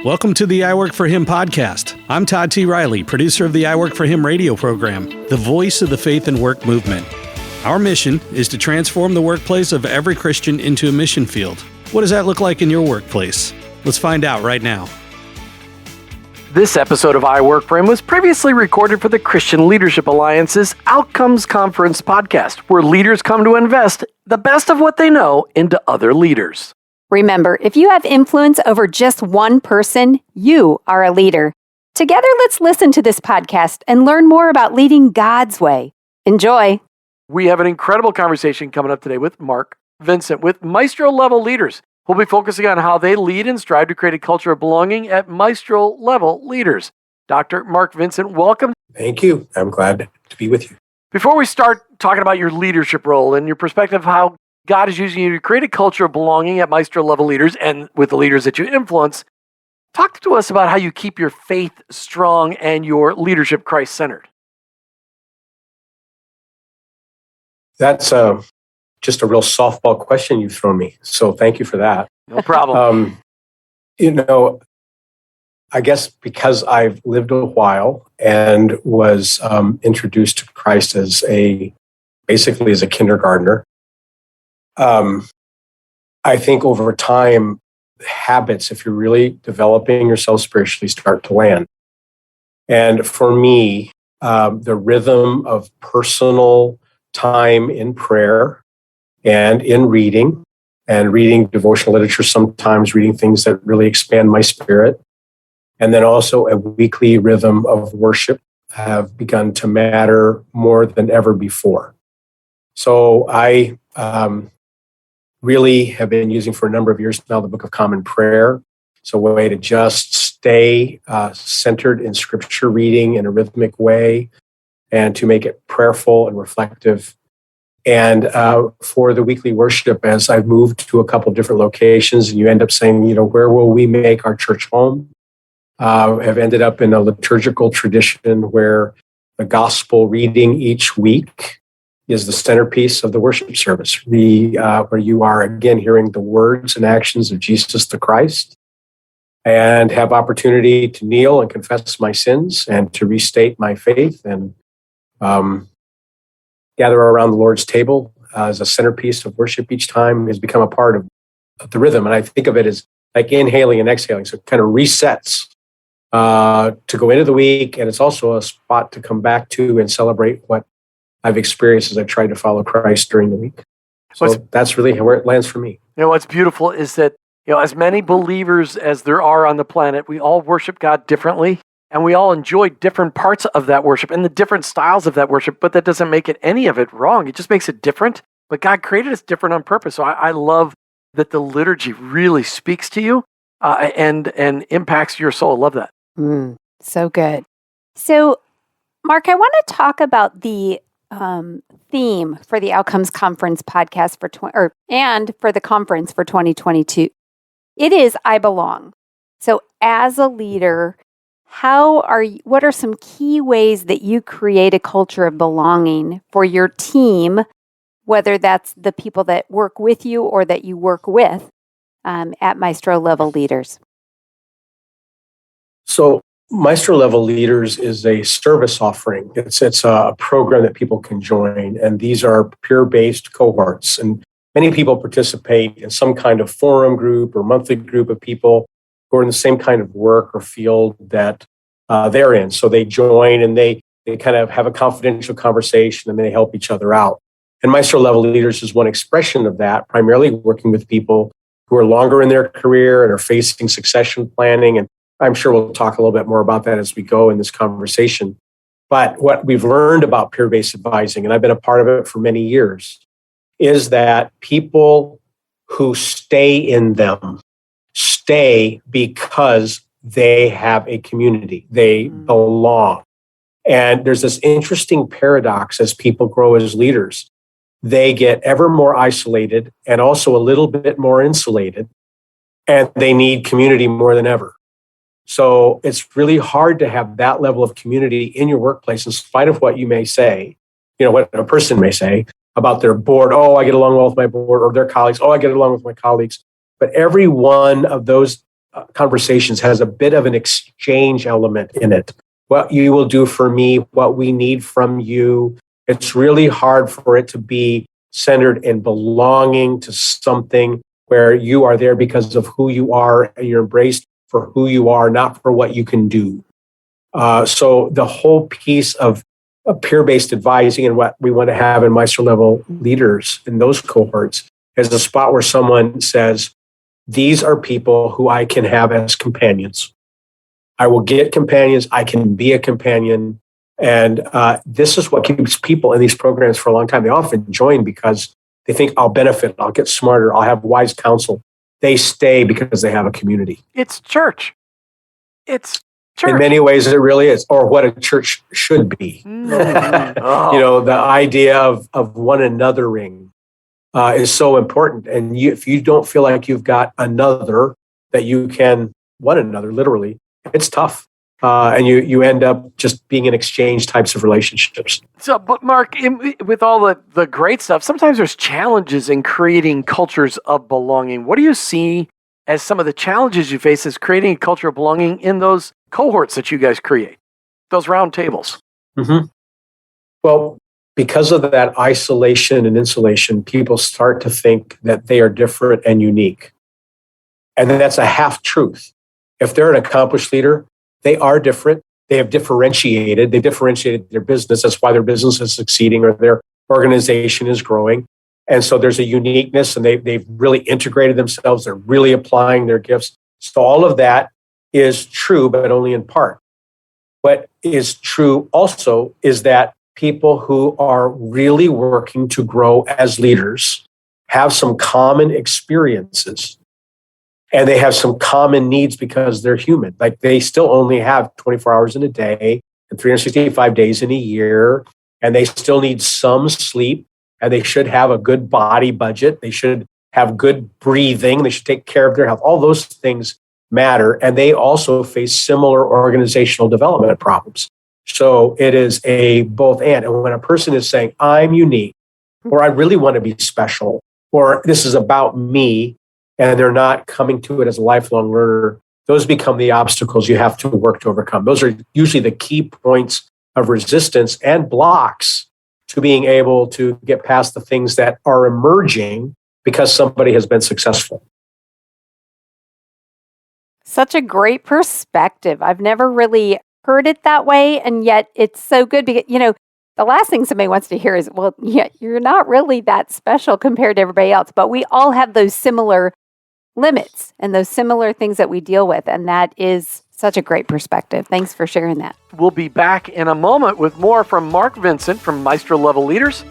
Welcome to the I Work for Him podcast. I'm Todd T. Riley, producer of the I Work for Him radio program, the voice of the faith and work movement. Our mission is to transform the workplace of every Christian into a mission field. What does that look like in your workplace? Let's find out right now. This episode of I Work for Him was previously recorded for the Christian Leadership Alliance's Outcomes Conference podcast, where leaders come to invest the best of what they know into other leaders. Remember, if you have influence over just one person, you are a leader. Together, let's listen to this podcast and learn more about leading God's way. Enjoy. We have an incredible conversation coming up today with Vincent with Maestro-level leaders. We'll be focusing on how they lead and strive to create a culture of belonging at Maestro-level leaders. Dr. Vincent, welcome. Thank you. I'm glad to be with you. Before we start talking about your leadership role and your perspective of how God is using you to create a culture of belonging at Maestro-level leaders and with the leaders that you influence, talk to us about how you keep your faith strong and your leadership Christ-centered. That's just a real softball question you've thrown me. So thank you for that. No problem. I guess because I've lived a while and was introduced to Christ basically as a kindergartner, I think over time, habits, if you're really developing yourself spiritually, start to land. And for me, the rhythm of personal time in prayer and in reading, and reading devotional literature, sometimes reading things that really expand my spirit, and then also a weekly rhythm of worship have begun to matter more than ever before. So I really have been using for a number of years now the Book of Common Prayer. It's a way to just stay centered in scripture reading in a rhythmic way and to make it prayerful and reflective. And for the weekly worship, as I've moved to a couple of different locations, and you end up saying, where will we make our church home? Have ended up in a liturgical tradition where the gospel reading each week is the centerpiece of the worship service, where you are, again, hearing the words and actions of Jesus the Christ, and have opportunity to kneel and confess my sins and to restate my faith and gather around the Lord's table as a centerpiece of worship each time has become a part of the rhythm. And I think of it as like inhaling and exhaling. So it kind of resets to go into the week. And it's also a spot to come back to and celebrate what I've experienced as I tried to follow Christ during the week. So that's really where it lands for me. What's beautiful is that, as many believers as there are on the planet, we all worship God differently, and we all enjoy different parts of that worship and the different styles of that worship, but that doesn't make any of it wrong. It just makes it different. But God created us different on purpose. So I love that the liturgy really speaks to you and impacts your soul. I love that. So good. So, Mark, I want to talk about the theme for the Outcomes Conference podcast and for the conference for 2022. It is I Belong. So as a leader, what are some key ways that you create a culture of belonging for your team, whether that's the people that work with you or that you work with at Maestro-level leaders? So Maestro-level leaders is a service offering. It's a program that people can join, and these are peer-based cohorts. And many people participate in some kind of forum group or monthly group of people who are in the same kind of work or field that they're in. So they join and they kind of have a confidential conversation and they help each other out. And Maestro-level leaders is one expression of that, primarily working with people who are longer in their career and are facing succession planning. And I'm sure we'll talk a little bit more about that as we go in this conversation. But what we've learned about peer-based advising, and I've been a part of it for many years, is that people who stay in them stay because they have a community. They belong. And there's this interesting paradox as people grow as leaders. They get ever more isolated and also a little bit more insulated, and they need community more than ever. So it's really hard to have that level of community in your workplace in spite of what you may say, what a person may say about their board. Oh, I get along well with my board, or their colleagues. Oh, I get along with my colleagues. But every one of those conversations has a bit of an exchange element in it. What you will do for me, what we need from you. It's really hard for it to be centered in belonging to something where you are there because of who you are and you're embraced for who you are, not for what you can do. So the whole piece of peer-based advising and what we want to have in Maestro-level leaders in those cohorts is a spot where someone says, these are people who I can have as companions. I will get companions. I can be a companion. And this is what keeps people in these programs for a long time. They often join because they think I'll benefit, I'll get smarter, I'll have wise counsel. They stay because they have a community. It's church. It's church. In many ways, it really is, or what a church should be. Oh. The idea of one anothering is so important. And if you don't feel like you've got another that you can one another, literally, it's tough. And you end up just being in exchange types of relationships. So, but Mark, with all the great stuff, sometimes there's challenges in creating cultures of belonging. What do you see as some of the challenges you face as creating a culture of belonging in those cohorts that you guys create, those round tables? Mm-hmm. Well, because of that isolation and insulation, people start to think that they are different and unique. And then that's a half truth. If they're an accomplished leader, they are different. They have differentiated. They differentiated their business. That's why their business is succeeding or their organization is growing. And so there's a uniqueness, and they've really integrated themselves. They're really applying their gifts. So all of that is true, but only in part. What is true also is that people who are really working to grow as leaders have some common experiences. And they have some common needs because they're human. Like they still only have 24 hours in a day and 365 days in a year. And they still need some sleep. And they should have a good body budget. They should have good breathing. They should take care of their health. All those things matter. And they also face similar organizational development problems. So it is a both and. And when a person is saying, I'm unique, or I really want to be special, or this is about me, and they're not coming to it as a lifelong learner, those become the obstacles you have to work to overcome. Those are usually the key points of resistance and blocks to being able to get past the things that are emerging because somebody has been successful. Such a great perspective. I've never really heard it that way, and yet it's so good because, the last thing somebody wants to hear is, well, yeah, you're not really that special compared to everybody else, but we all have those similar limits and those similar things that we deal with. And that is such a great perspective. Thanks for sharing that. We'll be back in a moment with more from Mark Vincent from Maestro-level Leaders.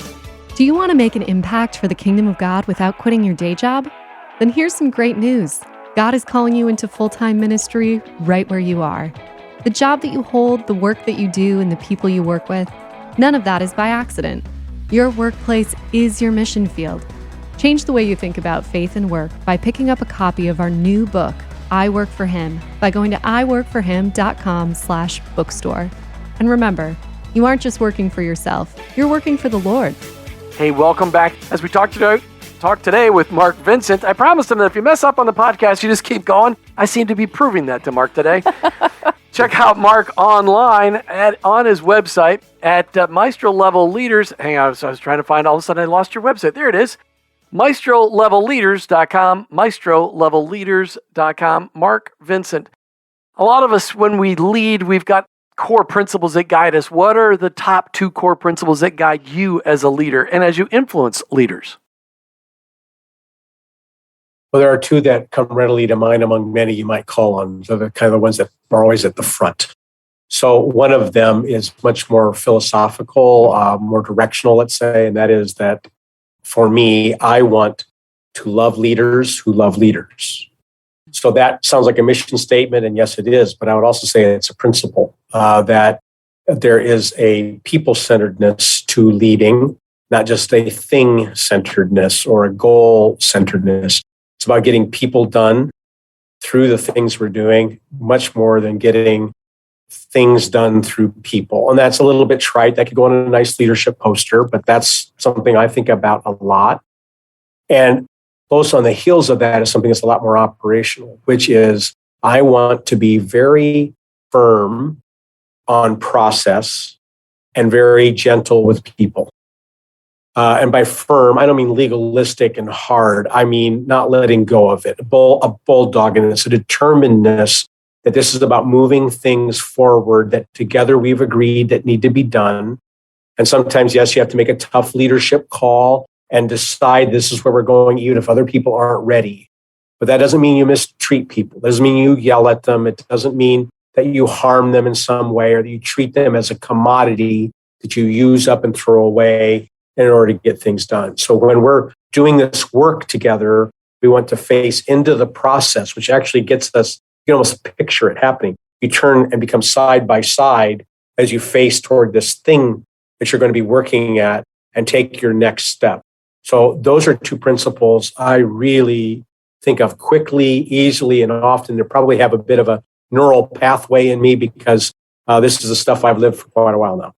Do you want to make an impact for the kingdom of God without quitting your day job? Then here's some great news. God is calling you into full-time ministry right where you are. The job that you hold, the work that you do, and the people you work with, none of that is by accident. Your workplace is your mission field. Change the way you think about faith and work by picking up a copy of our new book, I Work for Him, by going to iworkforhim.com/bookstore. And remember, you aren't just working for yourself, you're working for the Lord. Hey, welcome back. As we talk today with Mark Vincent, I promised him that if you mess up on the podcast, you just keep going. I seem to be proving that to Mark today. Check out Mark online on his website at Maestro-level Leaders. Hang on, so I was trying to find, all of a sudden I lost your website. There it is. Maestro-levelleaders.com, Maestro-levelleaders.com. Mark Vincent. A lot of us, when we lead, we've got core principles that guide us. What are the top 2 core principles that guide you as a leader and as you influence leaders? Well, there are 2 that come readily to mind among many you might call on. They're the kind of the ones that are always at the front. So one of them is much more philosophical, more directional, let's say, and that is that for me, I want to love leaders who love leaders. So that sounds like a mission statement, and yes, it is, but I would also say it's a principle that there is a people-centeredness to leading, not just a thing-centeredness or a goal-centeredness. It's about getting people done through the things we're doing, much more than getting things done through people. And that's a little bit trite. That could go on a nice leadership poster, but that's something I think about a lot. And close on the heels of that is something that's a lot more operational, which is I want to be very firm on process and very gentle with people. And by firm, I don't mean legalistic and hard. I mean not letting go of it, a bulldoggedness, a determinedness that this is about moving things forward that together we've agreed that need to be done. And sometimes, yes, you have to make a tough leadership call and decide this is where we're going, even if other people aren't ready. But that doesn't mean you mistreat people. It doesn't mean you yell at them. It doesn't mean that you harm them in some way or that you treat them as a commodity that you use up and throw away in order to get things done. So when we're doing this work together, we want to face into the process, which actually gets us, you can almost picture it happening. You turn and become side by side as you face toward this thing that you're going to be working at and take your next step. So those are two principles I really think of quickly, easily, and often. They probably have a bit of a neural pathway in me because this is the stuff I've lived for quite a while now.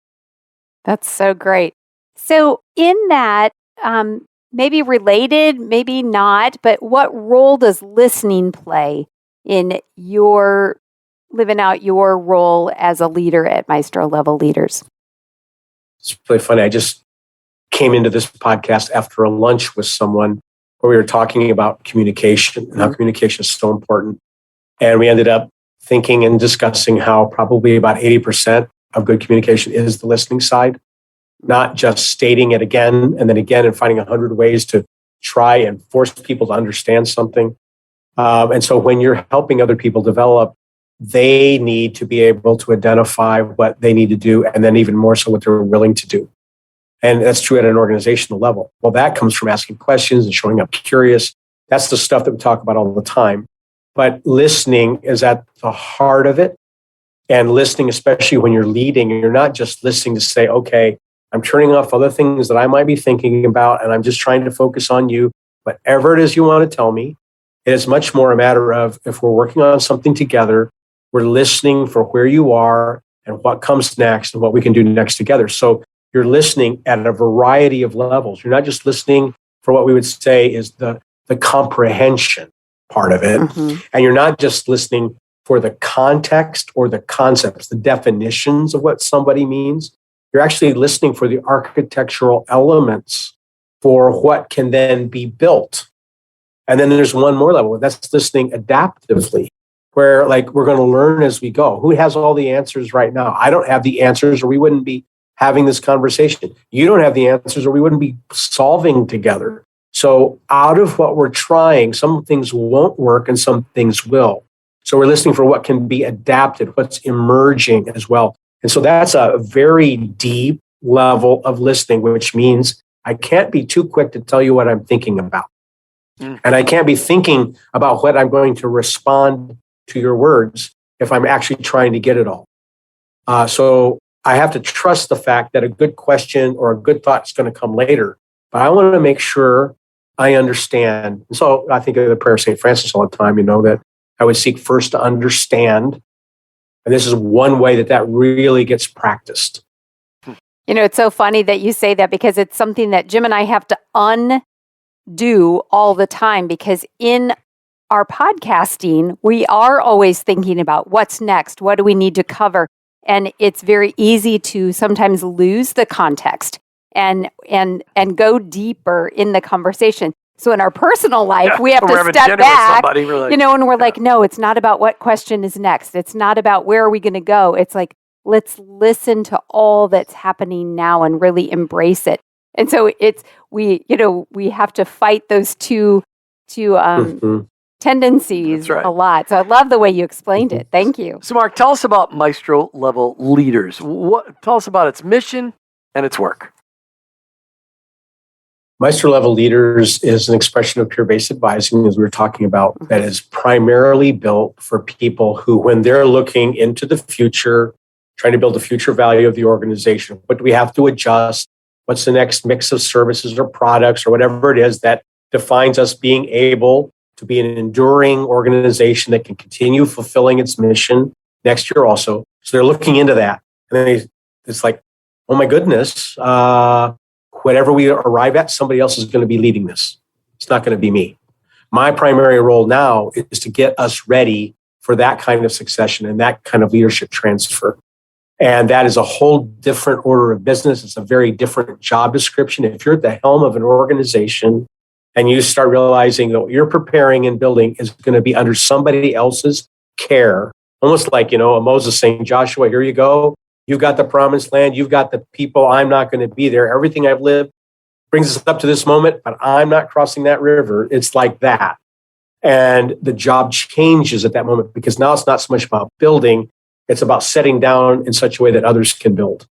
That's so great. So in that, maybe related, maybe not, but what role does listening play in your living out your role as a leader at Maestro-level leaders? It's really funny. I just came into this podcast after a lunch with someone where we were talking about communication and how communication is so important. And we ended up thinking and discussing how probably about 80% of good communication is the listening side, not just stating it again and then again and finding 100 ways to try and force people to understand something. And so when you're helping other people develop, they need to be able to identify what they need to do and then even more so what they're willing to do. And that's true at an organizational level. Well, that comes from asking questions and showing up curious. That's the stuff that we talk about all the time. But listening is at the heart of it. And listening, especially when you're leading, you're not just listening to say, okay, I'm turning off other things that I might be thinking about, and I'm just trying to focus on you. Whatever it is you want to tell me, it is much more a matter of if we're working on something together, we're listening for where you are and what comes next and what we can do next together. So you're listening at a variety of levels. You're not just listening for what we would say is the comprehension part of it. Mm-hmm. And you're not just listening for the context or the concepts, the definitions of what somebody means. You're actually listening for the architectural elements for what can then be built. And then there's one more level. That's listening adaptively, where like we're going to learn as we go. Who has all the answers right now? I don't have the answers or we wouldn't be having this conversation. You don't have the answers or we wouldn't be solving together. So out of what we're trying, some things won't work and some things will. So we're listening for what can be adapted, what's emerging as well. And so that's a very deep level of listening, which means I can't be too quick to tell you what I'm thinking about. And I can't be thinking about what I'm going to respond to your words if I'm actually trying to get it all. So I have to trust the fact that a good question or a good thought is going to come later. But I want to make sure I understand. And so I think of the prayer of St. Francis all the time, that I would seek first to understand. And this is one way that really gets practiced. It's so funny that you say that because it's something that Jim and I have to undo all the time because in our podcasting, we are always thinking about what's next, what do we need to cover? And it's very easy to sometimes lose the context and go deeper in the conversation. So in our personal life, we have to step back, and we're like, no, it's not about what question is next. It's not about where are we going to go. It's like, let's listen to all that's happening now and really embrace it. And so we have to fight those two tendencies a lot. So I love the way you explained it. Thank you. So Mark, tell us about Maestro-level leaders. Tell us about its mission and its work. Maestro-level leaders is an expression of peer-based advising, as we were talking about, that is primarily built for people who, when they're looking into the future, trying to build the future value of the organization, what do we have to adjust? What's the next mix of services or products or whatever it is that defines us being able to be an enduring organization that can continue fulfilling its mission next year also. So they're looking into that. And then it's like, oh my goodness, whatever we arrive at, somebody else is going to be leading this. It's not going to be me. My primary role now is to get us ready for that kind of succession and that kind of leadership transfer. And that is a whole different order of business. It's a very different job description. If you're at the helm of an organization and you start realizing that what you're preparing and building is going to be under somebody else's care, almost like, Moses saying, Joshua, here you go. You've got the promised land. You've got the people. I'm not going to be there. Everything I've lived brings us up to this moment, but I'm not crossing that river. It's like that. And the job changes at that moment because now it's not so much about building. It's about setting down in such a way that others can build.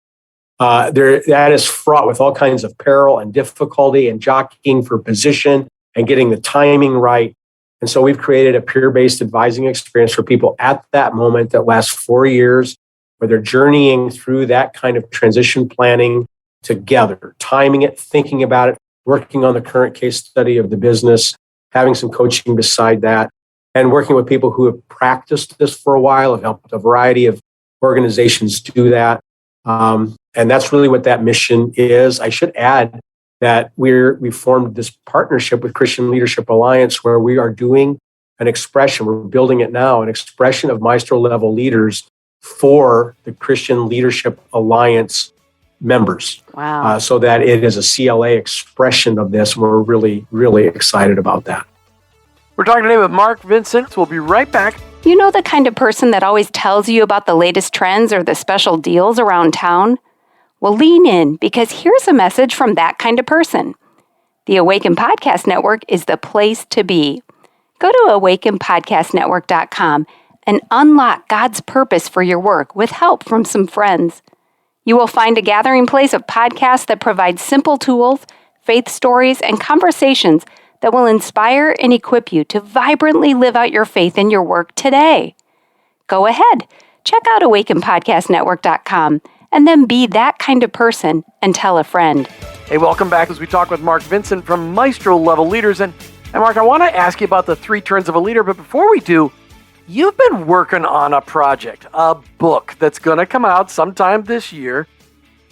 That is fraught with all kinds of peril and difficulty and jockeying for position and getting the timing right. And so we've created a peer-based advising experience for people at that moment that lasts 4 years, where they're journeying through that kind of transition planning together, timing it, thinking about it, working on the current case study of the business, having some coaching beside that, and working with people who have practiced this for a while, have helped a variety of organizations do that. And that's really what that mission is. I should add that we formed this partnership with Christian Leadership Alliance, where we are doing an expression, we're building it now, an expression of Maestro-level leaders for the Christian Leadership Alliance members. Wow. So that it is a CLA expression of this. We're really, really excited about that. We're talking today with Mark Vincent. We'll be right back. You know the kind of person that always tells you about the latest trends or the special deals around town? Well, lean in, because here's a message from that kind of person. The Awaken Podcast Network is the place to be. Go to awakenpodcastnetwork.com and unlock God's purpose for your work with help from some friends. You will find a gathering place of podcasts that provide simple tools, faith stories, and conversations that will inspire and equip you to vibrantly live out your faith in your work today. Go ahead, check out awakenpodcastnetwork.com and then be that kind of person and tell a friend. Hey, welcome back as we talk with Mark Vincent from Maestro-level Leaders. And Mark, I want to ask you about the 3 turns of a leader, but before we do, you've been working on a project, a book that's going to come out sometime this year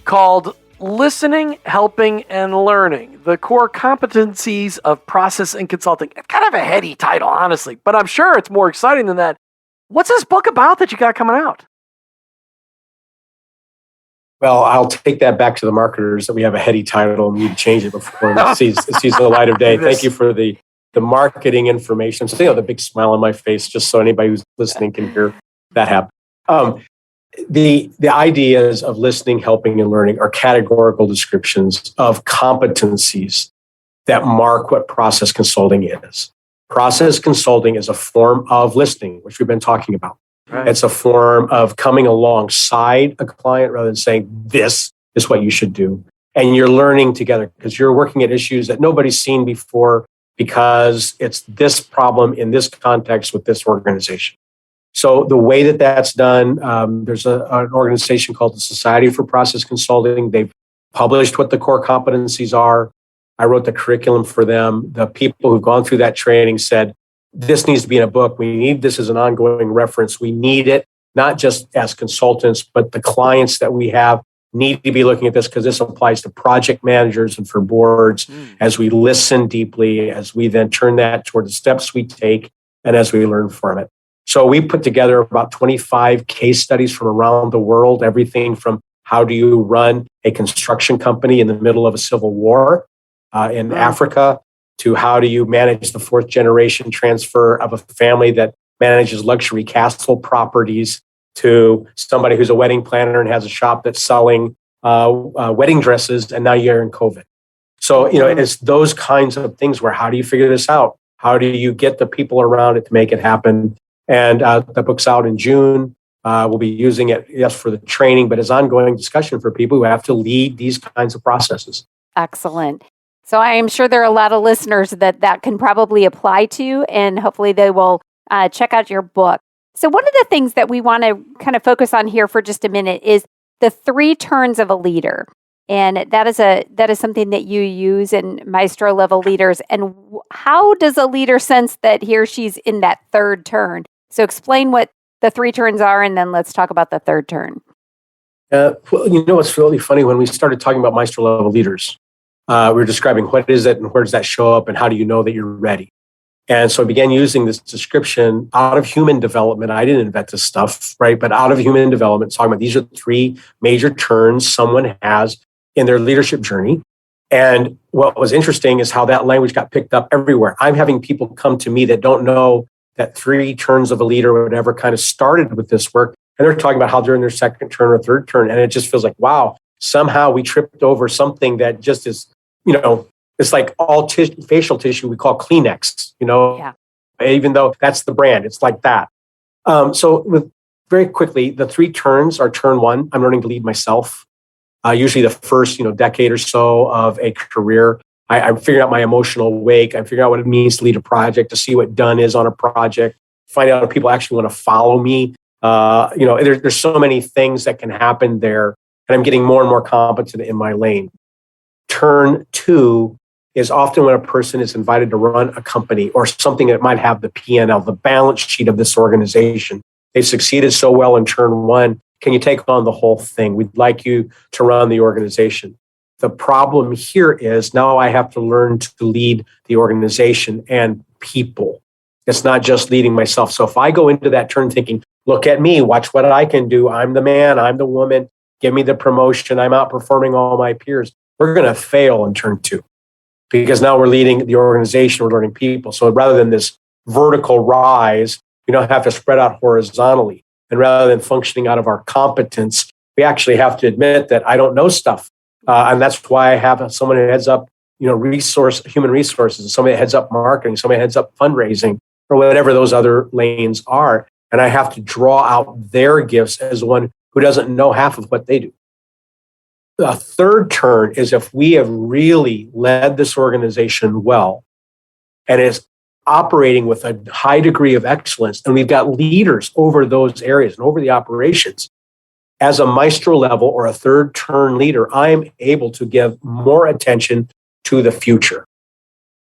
called Listening, Helping, and Learning, the Core Competencies of Process and Consulting. It's kind of a heady title, honestly, but I'm sure it's more exciting than that. What's this book about that you got coming out? Well, I'll take that back to the marketers that we have a heady title and we need to change it before it sees the light of day. Thank you for the marketing information. So, the big smile on my face, just so anybody who's listening can hear that happen. The ideas of listening, helping, and learning are categorical descriptions of competencies that mark what process consulting is. Process consulting is a form of listening, which we've been talking about. Right. It's a form of coming alongside a client rather than saying, this is what you should do. And you're learning together because you're working at issues that nobody's seen before because it's this problem in this context with this organization. So the way that that's done, there's an organization called the Society for Process Consulting. They've published what the core competencies are. I wrote the curriculum for them. The people who've gone through that training said, this needs to be in a book. We need this as an ongoing reference. We need it, not just as consultants, but the clients that we have need to be looking at this because this applies to project managers and for boards as we listen deeply, as we then turn that toward the steps we take and as we learn from it. So we put together about 25 case studies from around the world, everything from how do you run a construction company in the middle of a civil war in Africa, to how do you manage the 4th generation transfer of a family that manages luxury castle properties, to somebody who's a wedding planner and has a shop that's selling wedding dresses, and now you're in COVID. So, it's those kinds of things where how do you figure this out? How do you get the people around it to make it happen? And the book's out in June. We'll be using it, yes, for the training, but as ongoing discussion for people who have to lead these kinds of processes. Excellent. So I am sure there are a lot of listeners that can probably apply to, and hopefully they will check out your book. So one of the things that we want to kind of focus on here for just a minute is the 3 turns of a leader. And that is something that you use in Maestro-level leaders. And how does a leader sense that he or she's in that 3rd turn? So explain what the 3 turns are, and then let's talk about the 3rd turn. Well, what's really funny, when we started talking about Maestro-level leaders, we were describing what is it and where does that show up and how do you know that you're ready? And so I began using this description out of human development. I didn't invent this stuff, right? But out of human development, talking about these are three major turns someone has in their leadership journey. And what was interesting is how that language got picked up everywhere. I'm having people come to me that don't know that three turns of a leader or whatever kind of started with this work. And they're talking about how they're in their second turn or third turn. And it just feels like, wow, somehow we tripped over something that just is, it's like all facial tissue we call Kleenex, Yeah. even though that's the brand, it's like that. So very quickly, the three turns are turn one, I'm learning to lead myself. Usually the first, decade or so of a career, I'm figuring out my emotional wake. I'm figuring out what it means to lead a project, to see what done is on a project, find out if people actually want to follow me. There's so many things that can happen there, and I'm getting more and more competent in my lane. Turn two is often when a person is invited to run a company or something that might have the P&L, the balance sheet of this organization. They've succeeded so well in turn one. Can you take on the whole thing? We'd like you to run the organization. The problem here is now I have to learn to lead the organization and people. It's not just leading myself. So if I go into that turn thinking, look at me, watch what I can do. I'm the man, I'm the woman, give me the promotion. I'm outperforming all my peers. We're going to fail in turn two because now we're leading the organization, we're learning people. So rather than this vertical rise, we don't have to spread out horizontally. And rather than functioning out of our competence, we actually have to admit that I don't know stuff. And that's why I have someone who heads up, human resources, somebody that heads up marketing, somebody that heads up fundraising, or whatever those other lanes are. And I have to draw out their gifts as one who doesn't know half of what they do. The third turn is if we have really led this organization well and is operating with a high degree of excellence, and we've got leaders over those areas and over the operations. As a Maestro-level or a third turn leader, I'm able to give more attention to the future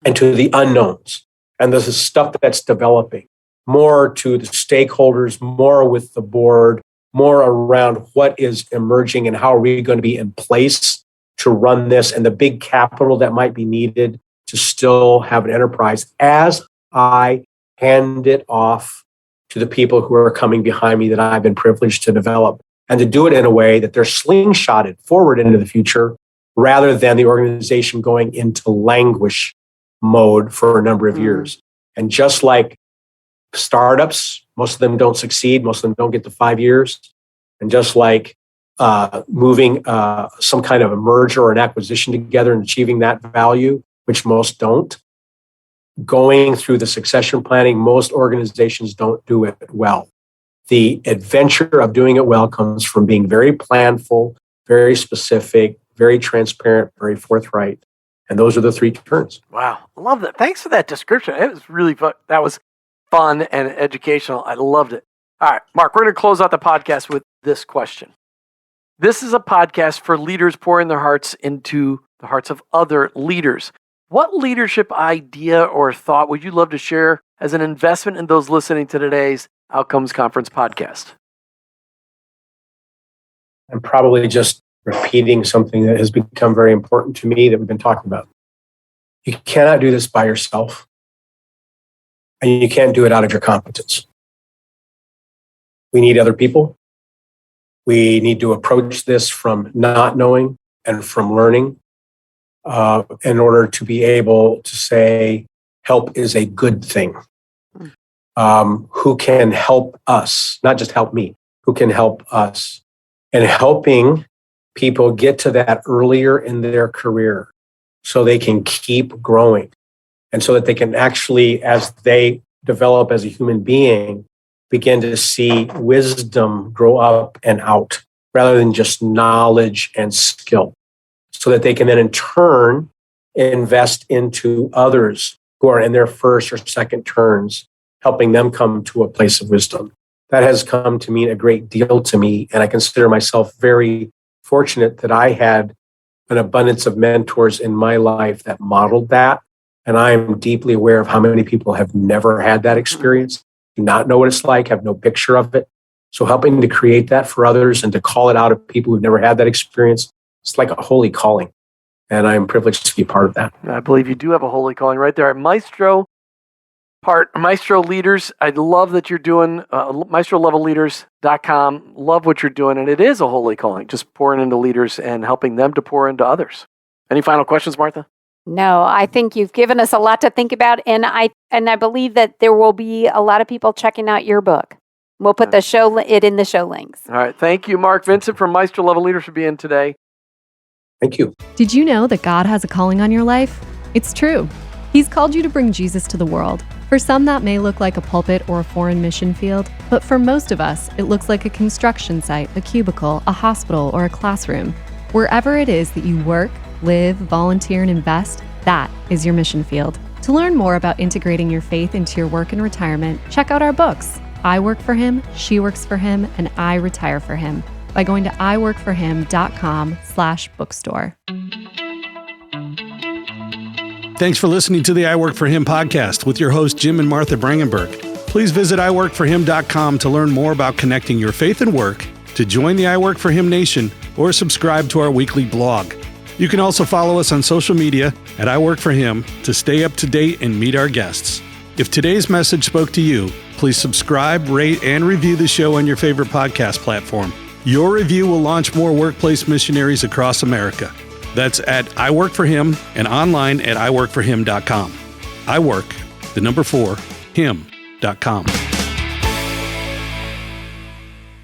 and to the unknowns and the stuff that's developing, more to the stakeholders, more with the board, more around what is emerging and how are we going to be in place to run this and the big capital that might be needed to still have an enterprise as I hand it off to the people who are coming behind me that I've been privileged to develop, and to do it in a way that they're slingshotted forward into the future rather than the organization going into languish mode for a number of years. And just like startups, most of them don't succeed, most of them don't get to 5 years. And just like moving some kind of a merger or an acquisition together and achieving that value, which most don't, going through the succession planning, most organizations don't do it well. The adventure of doing it well comes from being very planful, very specific, very transparent, very forthright. And those are the three turns. Wow. I love that. Thanks for that description. It was really fun. That was fun and educational. I loved it. All right, Mark, we're going to close out the podcast with this question. This is a podcast for leaders pouring their hearts into the hearts of other leaders. What leadership idea or thought would you love to share as an investment in those listening to today's Outcomes Conference podcast? I'm probably just repeating something that has become very important to me that we've been talking about. You cannot do this by yourself, and you can't do it out of your competence. We need other people. We need to approach this from not knowing and from learning in order to be able to say, help is a good thing. Who can help us, not just help me, who can help us. And helping people get to that earlier in their career so they can keep growing and so that they can actually, as they develop as a human being, begin to see wisdom grow up and out rather than just knowledge and skill, so that they can then in turn invest into others who are in their first or second turns, helping them come to a place of wisdom. That has come to mean a great deal to me, and I consider myself very fortunate that I had an abundance of mentors in my life that modeled that, and I am deeply aware of how many people have never had that experience, do not know what it's like, have no picture of it. So helping to create that for others and to call it out of people who've never had that experience, it's like a holy calling, and I am privileged to be part of that. I believe you do have a holy calling right there at Maestro part, Maestro Leaders. I love that you're doing Maestro-level-leaders.com. Love what you're doing. And it is a holy calling, just pouring into leaders and helping them to pour into others. Any final questions, Martha? No, I think you've given us a lot to think about. And I believe that there will be a lot of people checking out your book. We'll put it in the show links. All right. Thank you, Mark Vincent from Maestro-level Leaders for being today. Thank you. Did you know that God has a calling on your life? It's true. He's called you to bring Jesus to the world. For some, that may look like a pulpit or a foreign mission field, but for most of us, it looks like a construction site, a cubicle, a hospital, or a classroom. Wherever it is that you work, live, volunteer, and invest, that is your mission field. To learn more about integrating your faith into your work and retirement, check out our books, I Work for Him, She Works for Him, and I Retire for Him, by going to iworkforhim.com/bookstore. Thanks for listening to the I Work for Him podcast with your hosts, Jim and Martha Brangenberg. Please visit iworkforhim.com to learn more about connecting your faith and work, to join the I Work for Him Nation, or subscribe to our weekly blog. You can also follow us on social media at I Work for Him to stay up to date and meet our guests. If today's message spoke to you, please subscribe, rate, and review the show on your favorite podcast platform. Your review will launch more workplace missionaries across America. That's at I Work for Him and online at iworkforhim.com. I work, the number 4, him.com.